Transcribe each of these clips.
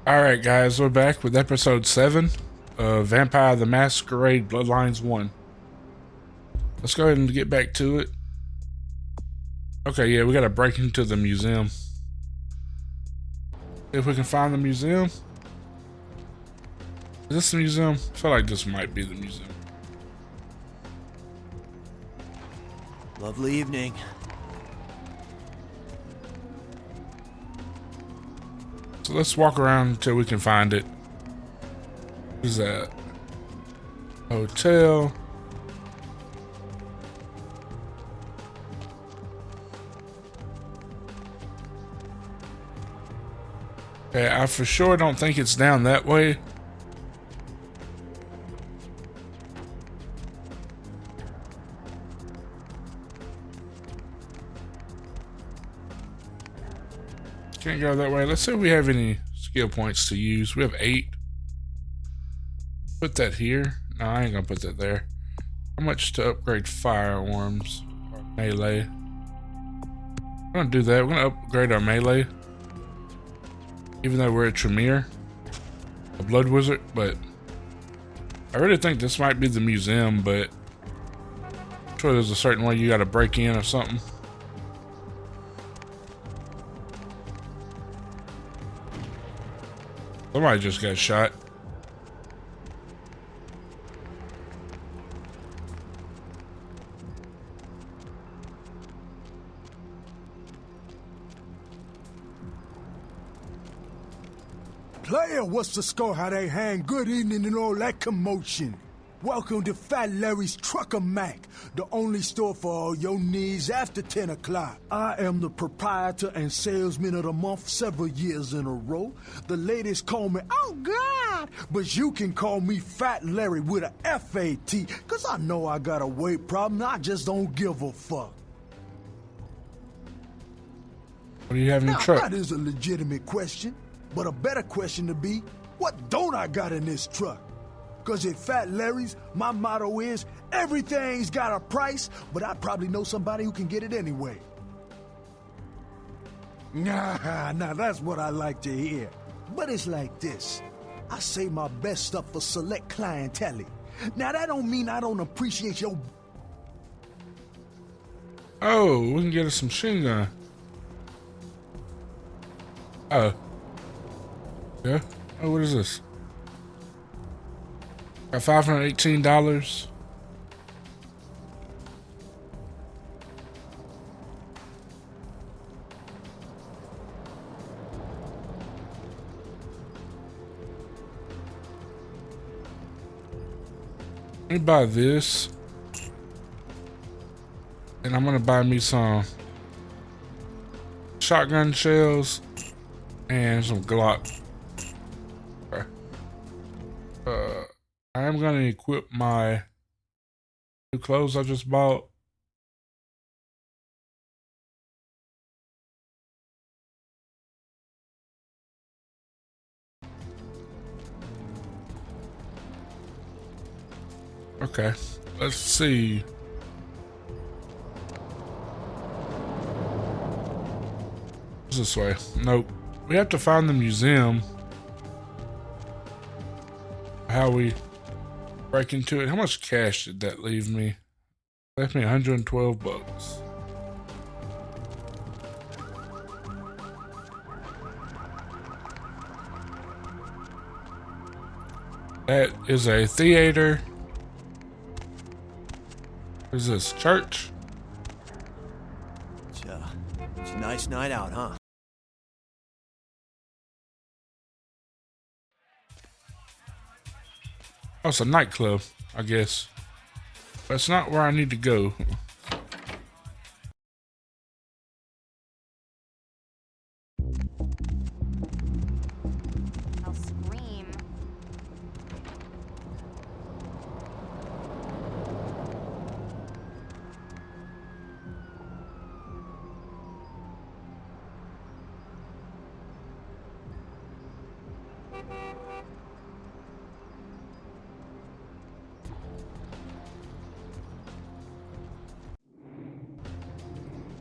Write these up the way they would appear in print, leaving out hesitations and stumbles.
Alright guys, we're back with episode 7 of Vampire the Masquerade Bloodlines 1. Let's go ahead and get back to it. Okay, yeah, we gotta break into the museum. If we can find the museum. Is this the museum? I feel like this might be the museum. Lovely evening. So let's walk around until we can find it. What is that? Hotel. Okay, I for sure don't think it's down that way. Can't go that way. Let's see if we have any skill points to use. We have 8. Put that here. No, I ain't gonna put that there. How much to upgrade firearms or melee? We're gonna do that. We're gonna upgrade our melee. Even though we're a Tremere, a blood wizard, but I really think this might be the museum, but I'm sure there's a certain way you gotta break in or something. Somebody just got shot. Player, what's the score? How they hang? Good evening and all that commotion. Welcome to Fat Larry's Trucker Mac, the only store for all your needs after 10 o'clock. I am the proprietor and salesman of the month several years in a row. The ladies call me, oh God, but you can call me Fat Larry with a F-A-T, cause I know I got a weight problem, I just don't give a fuck. What do you have in your Now, truck? that is a legitimate question, but a better question to be, what don't I got in this truck? Cause at Fat Larry's, my motto is, everything's got a price, but I probably know somebody who can get it anyway. Now that's what I like to hear. But it's like this. I save my best stuff for select clientele. Now that don't mean I don't appreciate your... Oh, we can get us some machine gun. Oh. Yeah? Oh, what is this? Got $518. Let me buy this. And I'm gonna buy me some shotgun shells and some Glock. Okay. I am gonna equip my new clothes I just bought. Okay, let's see. What's this way? Nope. We have to find the museum. How we break into it. How much cash did that leave me? Left me 112 bucks. That is a theater. What is this? Church? It's a nice night out, huh? Oh, it's a nightclub, I guess. That's not where I need to go. I'll scream.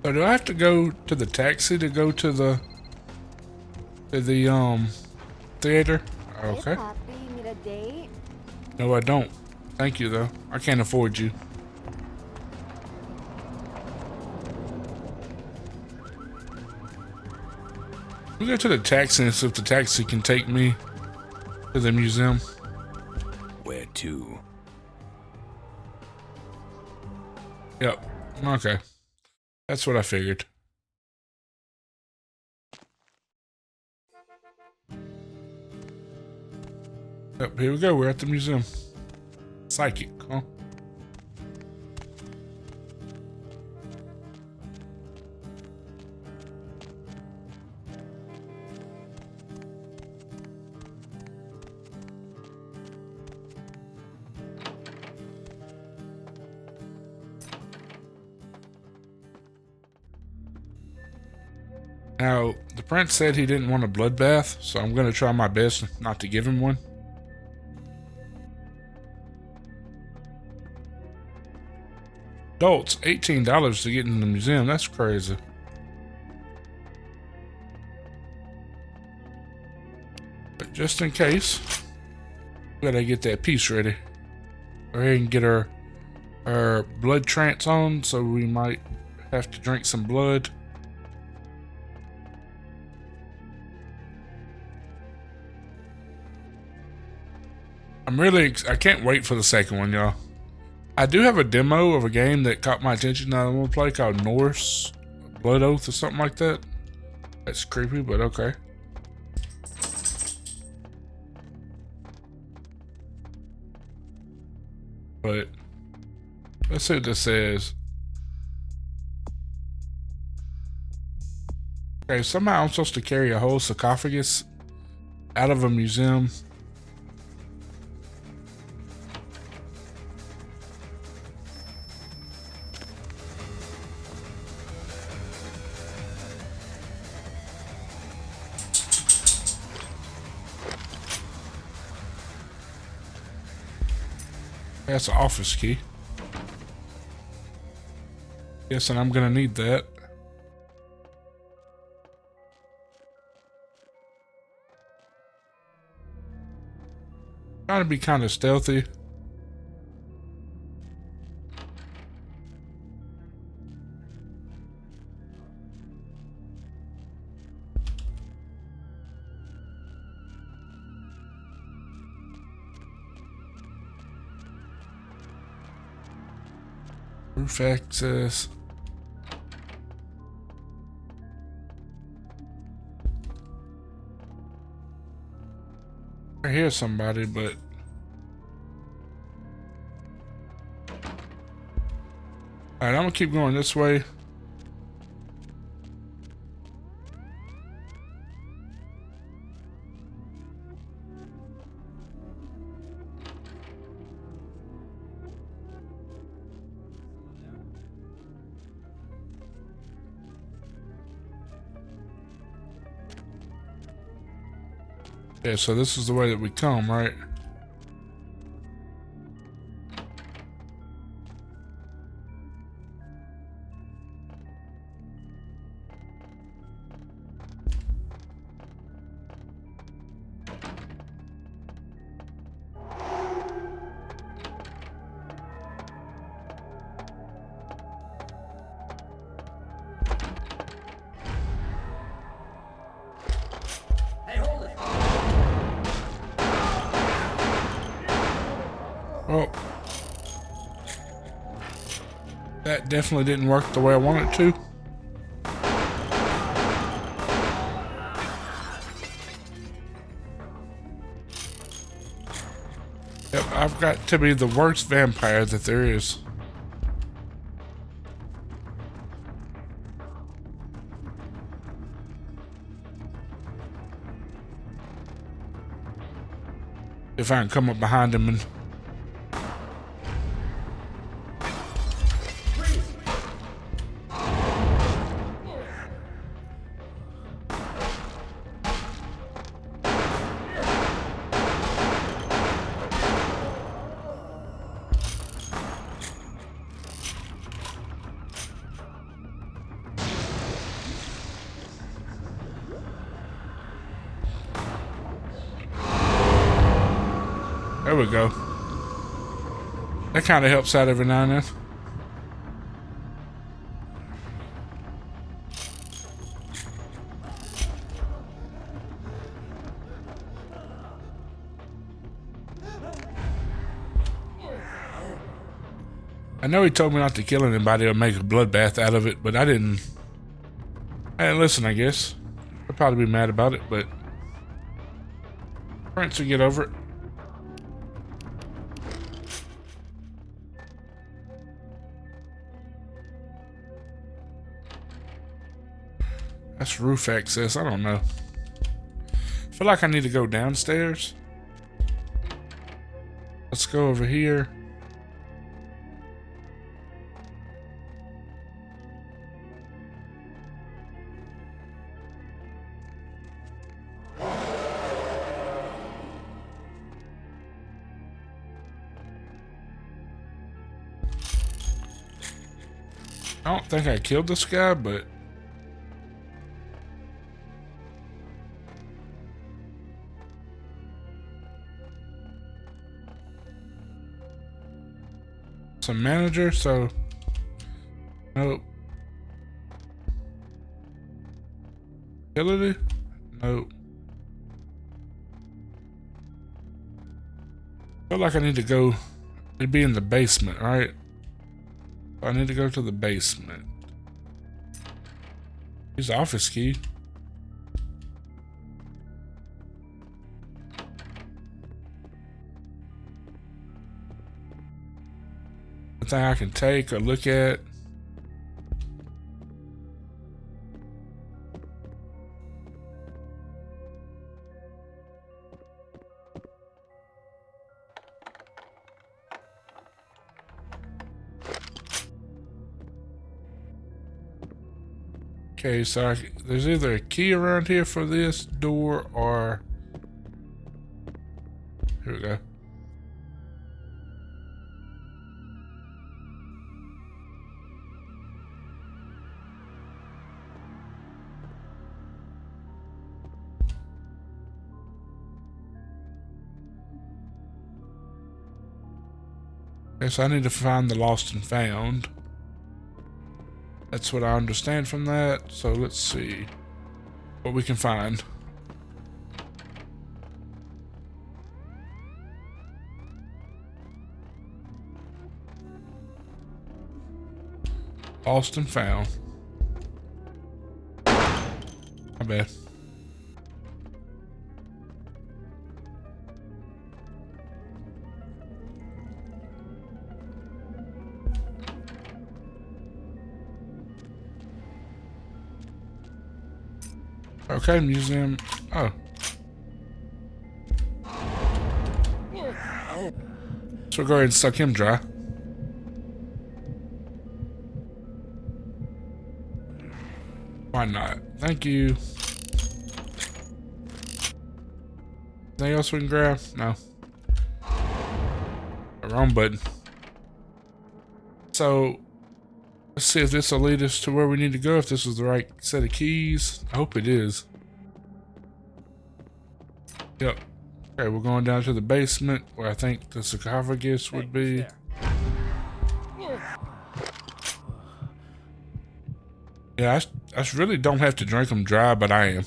So do I have to go to the taxi to go to the theater? Okay. Hey, Poppy, need a date? No, I don't. Thank you, though. I can't afford you. We go to the taxi and see if the taxi can take me to the museum. Where to? Yep. Okay. That's what I figured. Yep, here we go. We're at the museum. Psychic, huh? Now, the prince said he didn't want a bloodbath, so I'm going to try my best not to give him one. Adults, $18 to get in the museum. That's crazy. But just in case, we gotta get that piece ready. Go ahead and get our blood trance on, so we might have to drink some blood. I can't wait for the second one, y'all. I do have a demo of a game that caught my attention that I want to play called Norse Blood Oath or something like that. That's creepy, but okay. But let's see what this says. Okay, somehow I'm supposed to carry a whole sarcophagus out of a museum. That's an office key. Yes, and I'm gonna need that. Trying to be kind of stealthy. Roof access. I hear somebody, but alright, I'm gonna keep going this way. Yeah, so this is the way that we come, right? Oh. That definitely didn't work the way I wanted it to. Yep, I've got to be the worst vampire that there is. If I can come up behind him and... There we go. That kind of helps out every now and then. I know he told me not to kill anybody or make a bloodbath out of it, but I didn't listen, I guess. I'd probably be mad about it, but Prince will get over it. That's roof access. I don't know. I feel like I need to go downstairs. Let's go over here. I don't think I killed this guy, but some manager, so nope. Utility? Nope. Feel like I need to go. It'd be in the basement, right? I need to go to the basement. Use the office key. Thing I can take or look at. Okay, so there's either a key around here for this door or here we go. Okay, so I need to find the lost and found. That's what I understand from that. So let's see what we can find. Lost and found. My bad. Okay, museum. Oh. So we'll go ahead and suck him dry. Why not? Thank you. Anything else we can grab? No. Wrong button. So let's see if this will lead us to where we need to go, if this is the right set of keys. I hope it is. Yep. Okay, we're going down to the basement where I think the sarcophagus would be. Yeah, I really don't have to drink them dry, but I am.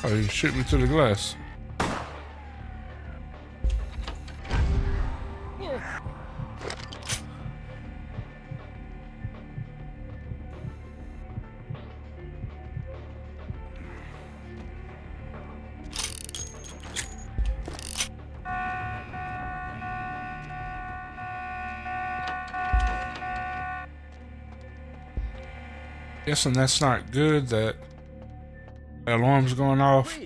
Oh, you shoot me through the glass. Guessing that's not good, that the alarm's going off.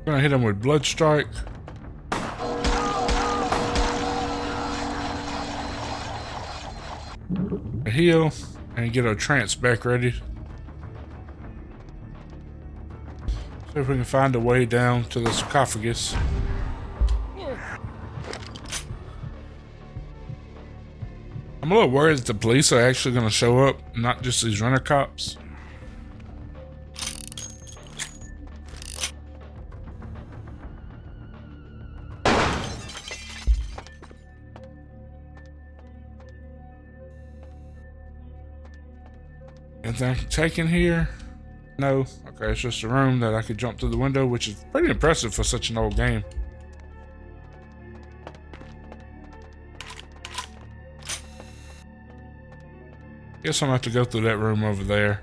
Gonna hit him with blood strike. A heal and get our trance back ready. See if we can find a way down to the sarcophagus. I'm a little worried that the police are actually going to show up, not just these runner cops. Anything I can take in here? No. Okay, it's just a room that I could jump through the window, which is pretty impressive for such an old game. Guess I'm gonna have to go through that room over there.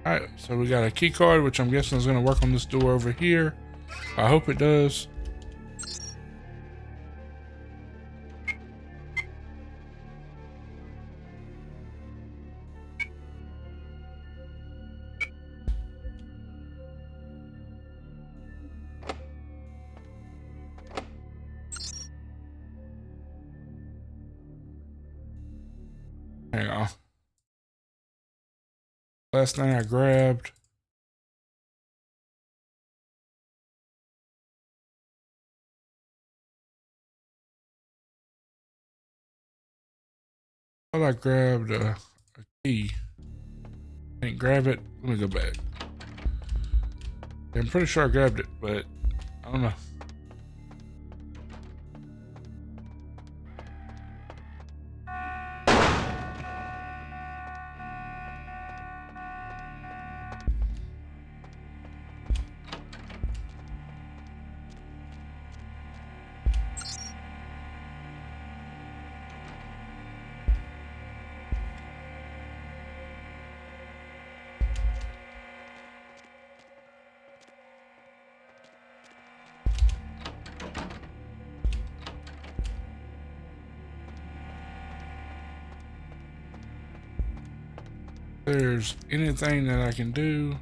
Alright, so we got a key card, which I'm guessing is gonna work on this door over here. I hope it does. Hang on. Last thing I grabbed. Thought I grabbed a key. Didn't grab it. Let me go back. I'm pretty sure I grabbed it, but I don't know. There's anything that I can do.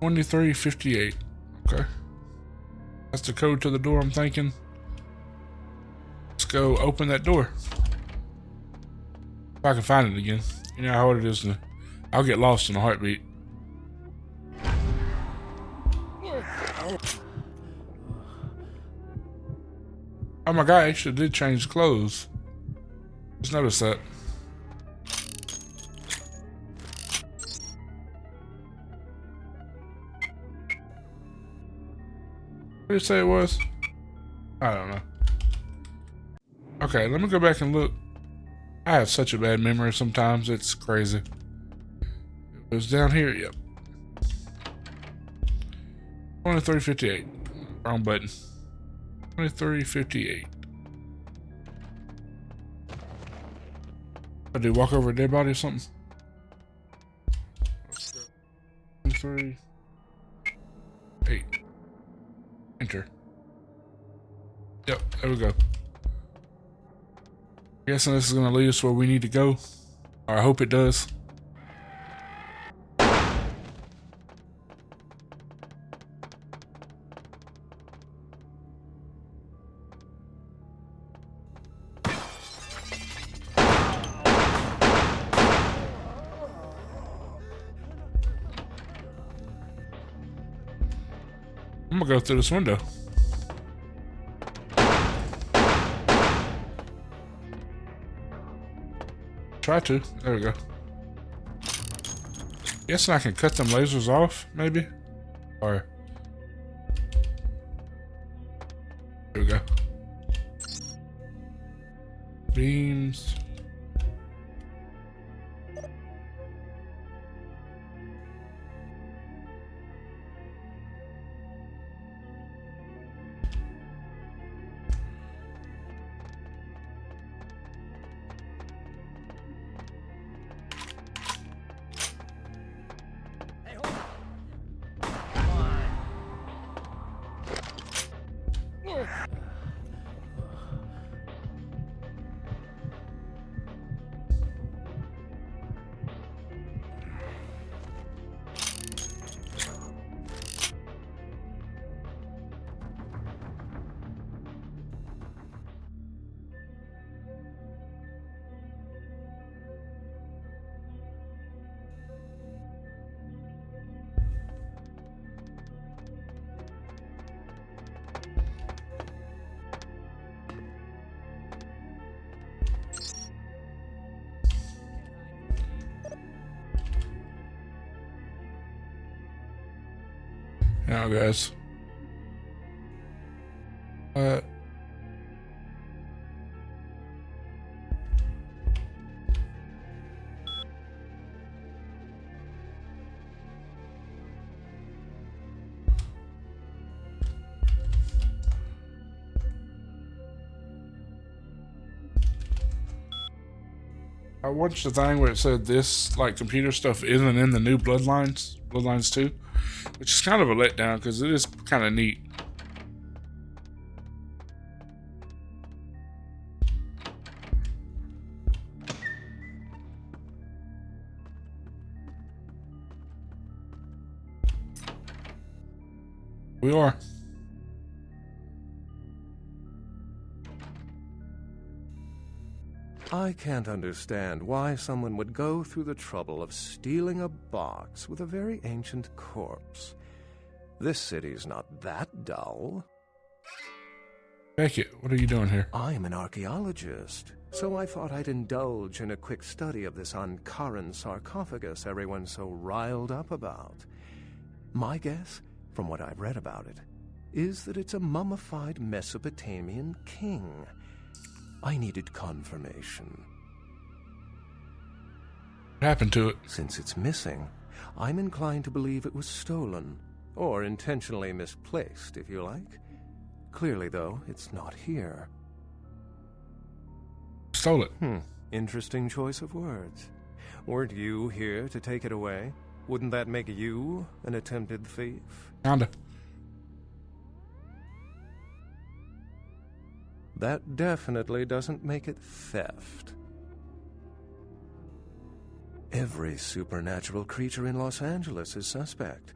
$23.58. Okay. That's the code to the door, I'm thinking. Let's go open that door. If I can find it again. You know how hard it is to... I'll get lost in a heartbeat. Oh my god, I actually did change clothes. Just noticed that. What did it say it was? I don't know. Okay, let me go back and look. I have such a bad memory sometimes, it's crazy. It was down here, yep. 23.58. Wrong button. 23.58. I did walk over a dead body or something? 23.8. Enter. Yep, there we go. Guessing this is gonna lead us where we need to go. Or I hope it does. I'm gonna go through this window. Try to. There we go. Guessing I can cut them lasers off, maybe? Or... There we go. Beams. now, guys. I watched the thing where it said this, like, computer stuff isn't in the new Bloodlines 2, which is kind of a letdown because it is kind of neat. We are. I can't understand why someone would go through the trouble of stealing a box with a very ancient corpse. This city's not that dull. Beckett, what are you doing here? I'm an archaeologist, so I thought I'd indulge in a quick study of this Ankaran sarcophagus everyone's so riled up about. My guess, from what I've read about it, is that it's a mummified Mesopotamian king. I needed confirmation. What happened to it? Since it's missing, I'm inclined to believe it was stolen, or intentionally misplaced, if you like. Clearly, though, it's not here. Stole it. Interesting choice of words. Weren't you here to take it away? Wouldn't that make you an attempted thief? Kinda. That definitely doesn't make it theft. Every supernatural creature in Los Angeles is suspect,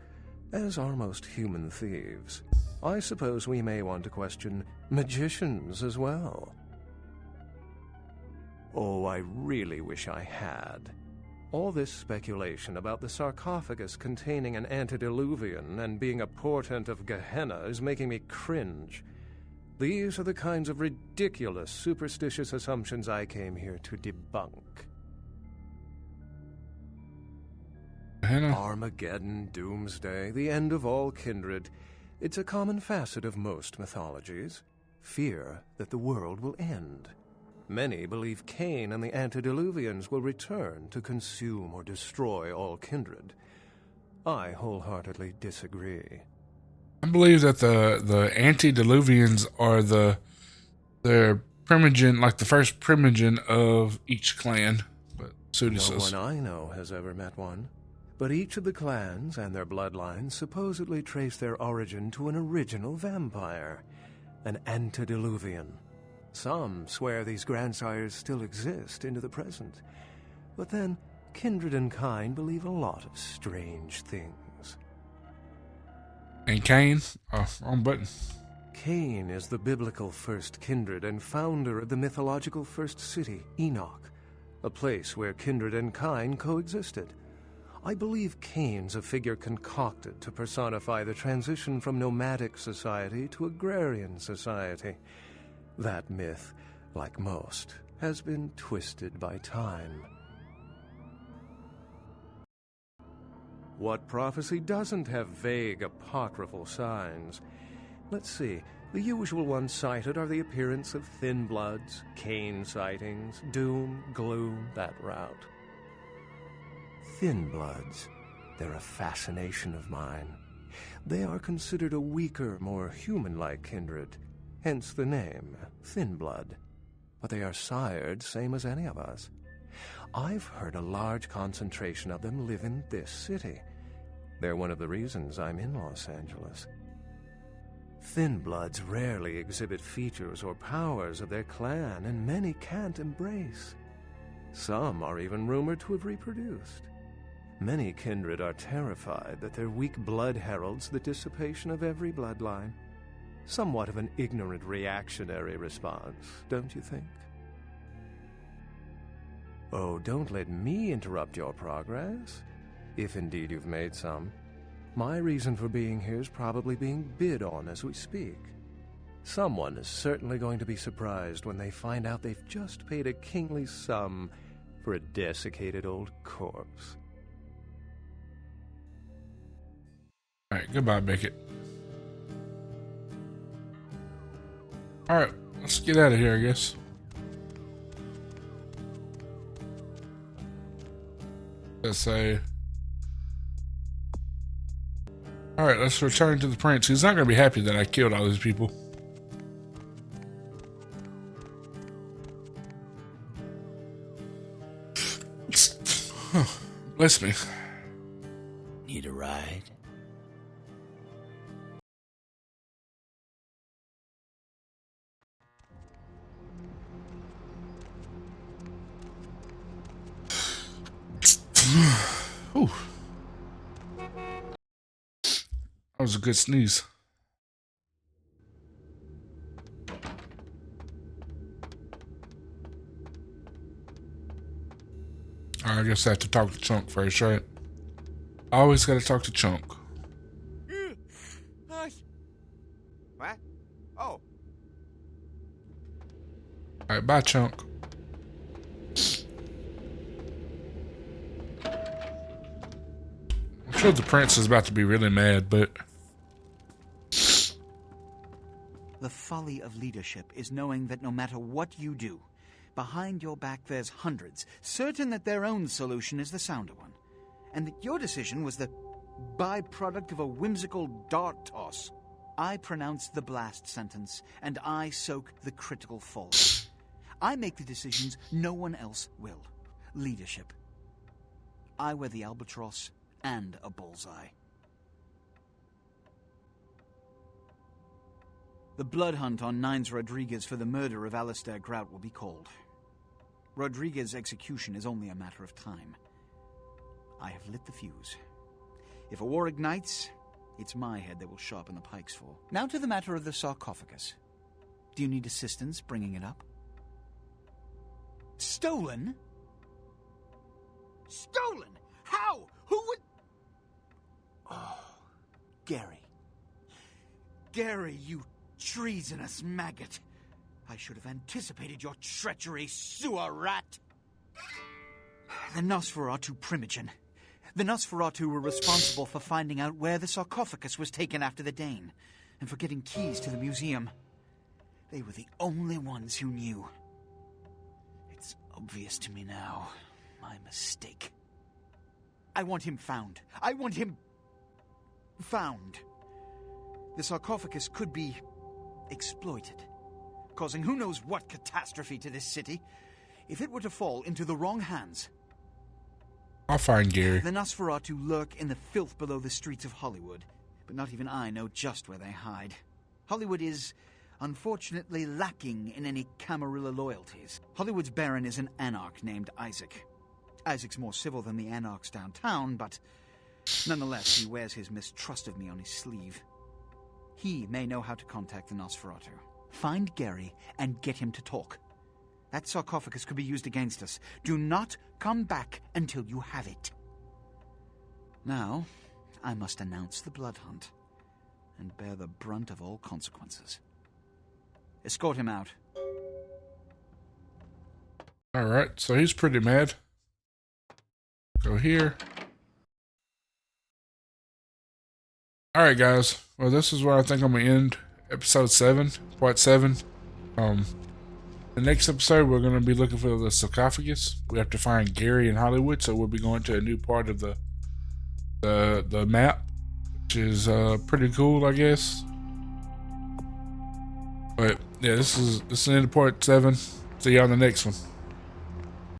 as are most human thieves. I suppose we may want to question magicians as well. Oh, I really wish I had. All this speculation about the sarcophagus containing an antediluvian and being a portent of Gehenna is making me cringe. These are the kinds of ridiculous, superstitious assumptions I came here to debunk. Armageddon, doomsday, the end of all kindred. It's a common facet of most mythologies. Fear that the world will end. Many believe Cain and the antediluvians will return to consume or destroy all kindred. I wholeheartedly disagree. I believe that the antediluvians are they're primogen, like the first primogen of each clan. But no one I know has ever met one. But each of the clans and their bloodlines supposedly trace their origin to an original vampire, an antediluvian. Some swear these grandsires still exist into the present. But then, kindred and kind believe a lot of strange things. And Cain? Oh, wrong button. Cain is the biblical first kindred and founder of the mythological first city, Enoch, a place where kindred and kind coexisted. I believe Cain's a figure concocted to personify the transition from nomadic society to agrarian society. That myth, like most, has been twisted by time. What prophecy doesn't have vague apocryphal signs? Let's see. The usual ones cited are the appearance of thin bloods, Cain sightings, doom, gloom, that route. Thin bloods. They're a fascination of mine. They are considered a weaker, more human-like kindred, hence the name, thin blood. But they are sired same as any of us. I've heard a large concentration of them live in this city. They're one of the reasons I'm in Los Angeles. Thin bloods rarely exhibit features or powers of their clan, and many can't embrace. Some are even rumored to have reproduced. Many kindred are terrified that their weak blood heralds the dissipation of every bloodline. Somewhat of an ignorant reactionary response, don't you think? Oh, don't let me interrupt your progress, if indeed you've made some. My reason for being here is probably being bid on as we speak. Someone is certainly going to be surprised when they find out they've just paid a kingly sum for a desiccated old corpse. All right, goodbye, Beckett. Alright, let's get out of here, I guess. Let's say. Alright, let's return to the prince. He's not going to be happy that I killed all these people. Bless me. Need a ride? Whew. That was a good sneeze. I guess I have to talk to Chunk first, right? I always gotta talk to Chunk. What? Oh. Alright, bye, Chunk. I'm sure the prince is about to be really mad, but... The folly of leadership is knowing that no matter what you do, behind your back there's hundreds, certain that their own solution is the sounder one, and that your decision was the byproduct of a whimsical dart toss. I pronounce the blast sentence, and I soak the critical fault. I make the decisions no one else will. Leadership. I wear the albatross and a bullseye. The blood hunt on Nines Rodriguez for the murder of Alistair Grout will be called. Rodriguez's execution is only a matter of time. I have lit the fuse. If a war ignites, it's my head they will sharpen the pikes for. Now to the matter of the sarcophagus. Do you need assistance bringing it up? Stolen? Stolen? How? Who would... Oh, Gary. Gary, you treasonous maggot. I should have anticipated your treachery, sewer rat. The Nosferatu Primogen. The Nosferatu were responsible for finding out where the sarcophagus was taken after the Dane, and for getting keys to the museum. They were the only ones who knew. It's obvious to me now. My mistake. I want him found. I want him... found. The sarcophagus could be exploited, causing who knows what catastrophe to this city. If it were to fall into the wrong hands... I'll find Gary. The Nosferatu lurk in the filth below the streets of Hollywood, but not even I know just where they hide. Hollywood is, unfortunately, lacking in any Camarilla loyalties. Hollywood's baron is an anarch named Isaac. Isaac's more civil than the anarchs downtown, but nonetheless he wears his mistrust of me on his sleeve. He may know how to contact the Nosferatu. Find Gary and get him to talk. That sarcophagus could be used against us. Do not come back until you have it. Now, I must announce the blood hunt and bear the brunt of all consequences. Escort him out. Alright, so he's pretty mad. Go here. Alright, guys. Well, this is where I think I'm going to end episode 7, part 7. The next episode, we're going to be looking for the sarcophagus. We have to find Gary in Hollywood, so we'll be going to a new part of the map, which is pretty cool, I guess. But yeah, this is the end of part 7. See you on the next one.